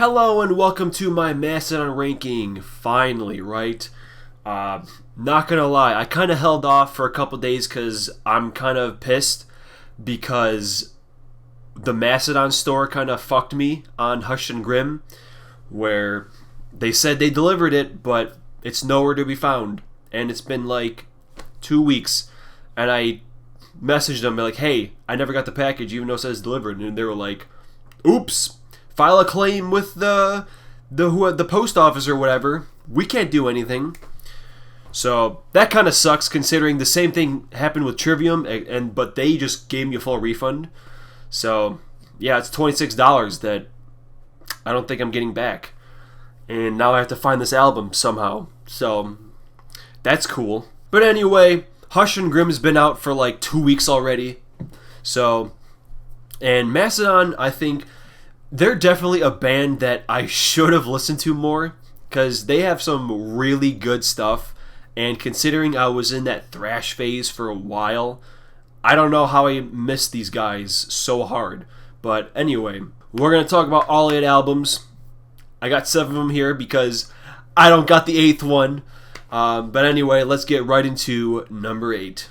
Hello and welcome to my Mastodon ranking. Finally, right? Not gonna lie, I kind of held off for a couple days because I'm kind of pissed because the Mastodon store kind of fucked me on Hush and Grim, where they said they delivered it, but it's nowhere to be found. And it's been like 2 weeks, and I messaged them like, "Hey, I never got the package, even though it says delivered." And they were like, "Oops. File a claim with the post office or whatever. We can't do anything." So that kind of sucks, considering the same thing happened with Trivium, but they just gave me a full refund. So yeah, it's $26 that I don't think I'm getting back, and now I have to find this album somehow. So that's cool. But anyway, Hush and Grim's been out for like 2 weeks already. So, and Mastodon, I think they're definitely a band that I should have listened to more, because they have some really good stuff. And considering I was in that thrash phase for a while, I don't know how I missed these guys so hard. But anyway, we're going to talk about all 8 albums. I got 7 of them here because I don't got the 8th one. But anyway, let's get right into number 8.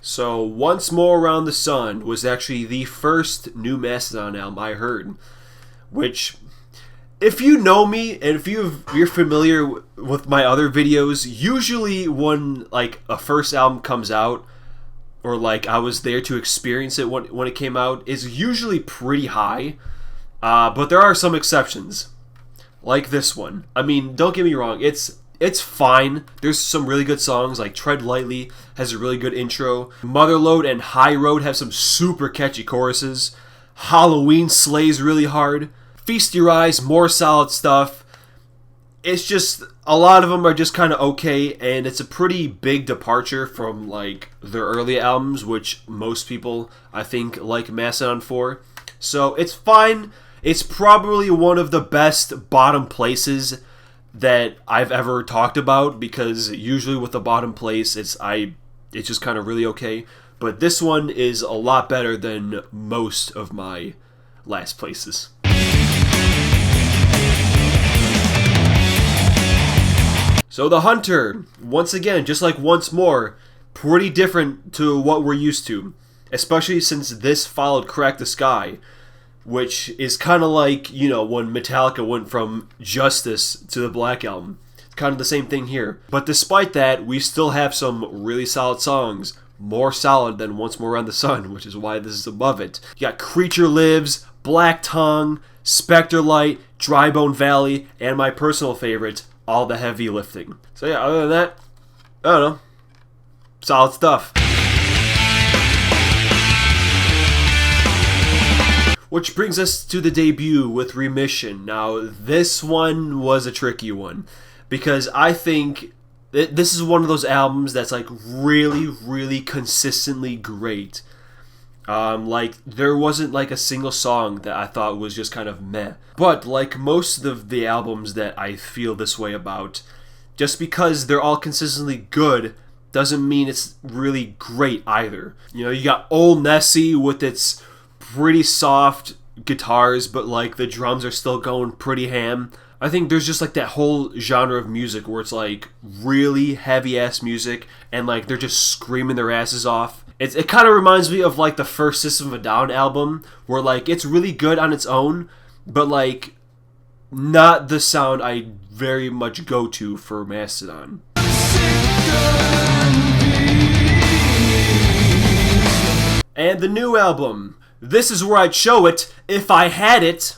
So, Once More Around the Sun was actually the first new Mastodon album I heard, which, if you know me and if you're familiar with my other videos, usually when like a first album comes out, or like I was there to experience it when it came out, is usually pretty high, but there are some exceptions, like this one. I mean, don't get me wrong, it's fine. There's some really good songs, like Tread Lightly has a really good intro. Motherload and High Road have some super catchy choruses. Halloween slays really hard. Feast Your Eyes, more solid stuff. It's just, a lot of them are just kind of okay, and it's a pretty big departure from like their early albums, which most people, I think, like Mastodon for. So it's fine. It's probably one of the best bottom places that I've ever talked about, because usually with the bottom place, it's just kind of really okay. But this one is a lot better than most of my last places. So The Hunter, once again, just like Once More, pretty different to what we're used to, especially since this followed Crack the Sky, which is kind of like, you know, when Metallica went from Justice to the Black Album. It's kind of the same thing here. But despite that, we still have some really solid songs, more solid than Once More Around the Sun, which is why this is above it. You got Creature Lives, Black Tongue, Spectre Light, Dry Bone Valley, and my personal favorite, All the Heavy Lifting. So yeah, other than that, I don't know, solid stuff. Which brings us to the debut with Remission. Now, this one was a tricky one, because I think this is one of those albums that's like really, really consistently great. Like, there wasn't like a single song that I thought was just kind of meh. But like most of the albums that I feel this way about, just because they're all consistently good doesn't mean it's really great either. You know, you got Old Nessie with its pretty soft guitars, but like the drums are still going pretty ham. I think there's just like that whole genre of music where it's like really heavy ass music and like they're just screaming their asses off. It kind of reminds me of like the first System of a Down album, where like it's really good on its own, but like not the sound I very much go to for Mastodon. And the new album. This is where I'd show it if I had it,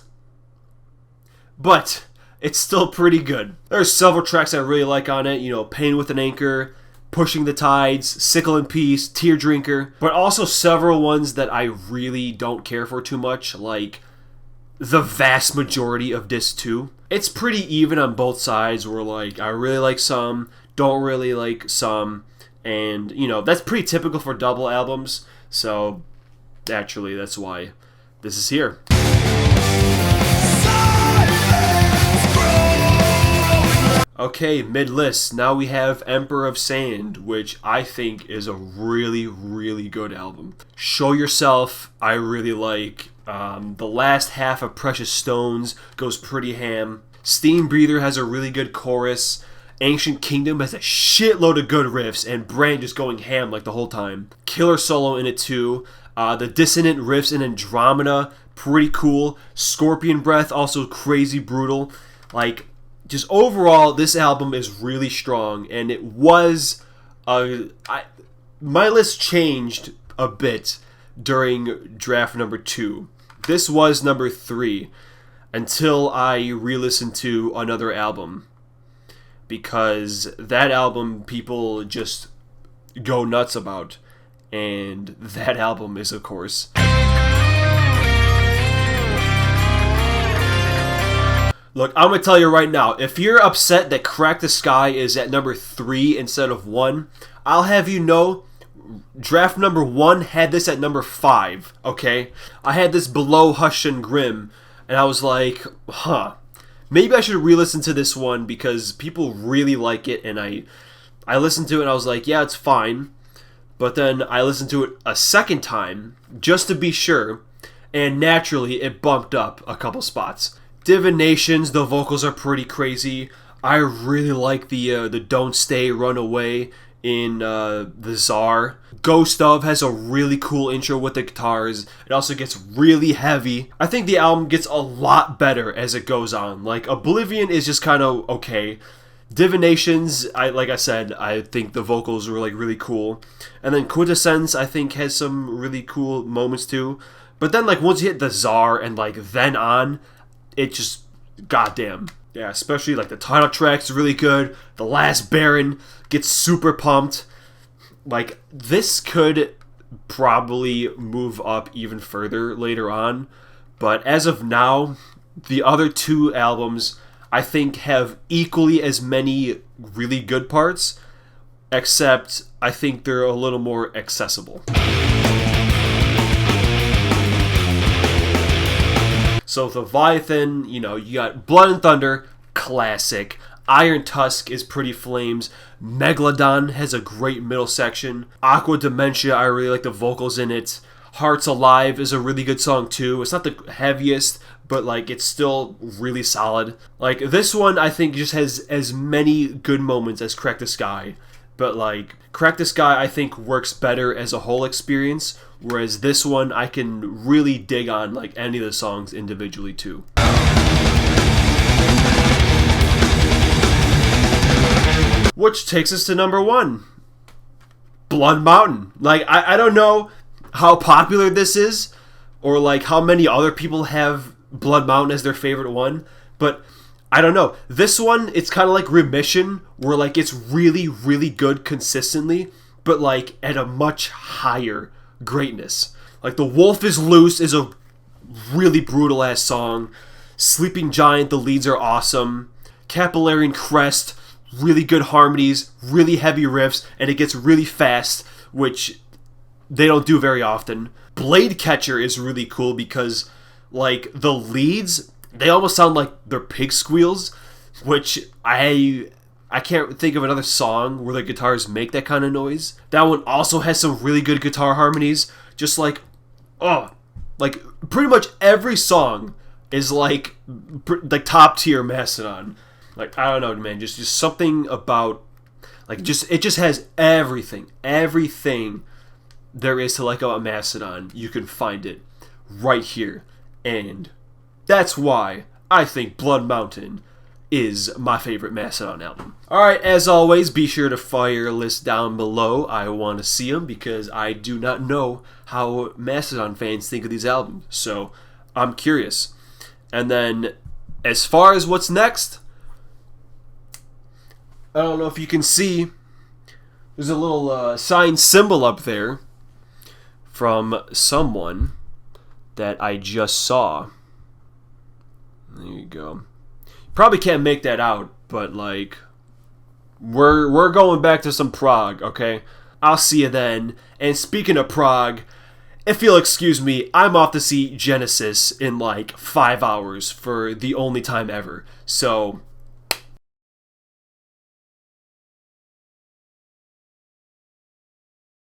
but it's still pretty good. There's several tracks I really like on it, you know, Pain with an Anchor, Pushing the Tides, Sickle in Peace, Tear Drinker, but also several ones that I really don't care for too much, like the vast majority of Disc 2. It's pretty even on both sides, where like I really like some, don't really like some, and you know, that's pretty typical for double albums, so naturally, that's why this is here. Okay, mid-list. Now we have Emperor of Sand, which I think is a really, really good album. Show Yourself, I really like. The last half of Precious Stones goes pretty ham. Steam Breather has a really good chorus. Ancient Kingdom has a shitload of good riffs, and Brand just going ham like the whole time. Killer solo in it too. The dissonant riffs in Andromeda, pretty cool. Scorpion Breath, also crazy brutal. Like, just overall, this album is really strong, and it was... my list changed a bit during draft number 2. This was number 3 until I re-listened to another album, because that album people just go nuts about, and that album is, of course, look, I'm going to tell you right now, if you're upset that Crack the Sky is at number 3 instead of 1, I'll have you know, draft number 1 had this at number 5, okay? I had this below Hush and Grim, and I was like, maybe I should re-listen to this one because people really like it, and I listened to it and I was like, yeah, it's fine. But then I listened to it a second time just to be sure, and naturally it bumped up a couple spots. Divinations, the vocals are pretty crazy. I really like the Don't Stay, Run Away in the Czar. Ghost of has a really cool intro with the guitars. It also gets really heavy. I think the album gets a lot better as it goes on. Like, Oblivion is just kind of okay. Divinations, like I said, I think the vocals were like really cool. And then Quintessence, I think, has some really cool moments too. But then, like, once you hit the Czar and like then on, it just, goddamn. Yeah, especially like the title track's really good. The Last Baron gets super pumped. Like, this could probably move up even further later on. But as of now, the other 2 albums, I think, have equally as many really good parts, except I think they're a little more accessible. So Leviathan, you got Blood and Thunder, classic. Iron Tusk is pretty flames. Megalodon has a great middle section. Aqua Dementia, I really like the vocals in it. Hearts Alive is a really good song too. It's not the heaviest, but like it's still really solid. Like, this one I think just has as many good moments as Crack the Sky. But like, Crack the Sky I think works better as a whole experience, whereas this one I can really dig on like any of the songs individually too. Which takes us to number 1. Blood Mountain. Like, I don't know how popular this is, or like how many other people have Blood Mountain as their favorite one, but I don't know. This one, it's kind of like Remission, where like it's really, really good consistently, but like at a much higher greatness. Like, The Wolf is Loose is a really brutal ass song. Sleeping Giant, the leads are awesome. Capillary Crest, really good harmonies, really heavy riffs, and it gets really fast, which they don't do very often. Blade Catcher is really cool because, like, the leads, they almost sound like they're pig squeals, which I can't think of another song where the guitars make that kind of noise. That one also has some really good guitar harmonies. Just like, like pretty much every song is like top tier Mastodon. Like, I don't know, man, just something about, like, it just has everything there is to like about Mastodon. You can find it right here, and that's why I think Blood Mountain is my favorite Mastodon album. Alright, as always, be sure to fire a list down below. I want to see them because I do not know how Mastodon fans think of these albums, so I'm curious. And then, as far as what's next, I don't know if you can see, there's a little signed symbol up there from someone that I just saw. There you go. Probably can't make that out, but like, we're going back to some prog, okay? I'll see you then. And speaking of prog, if you'll excuse me, I'm off to see Genesis in like 5 hours for the only time ever. So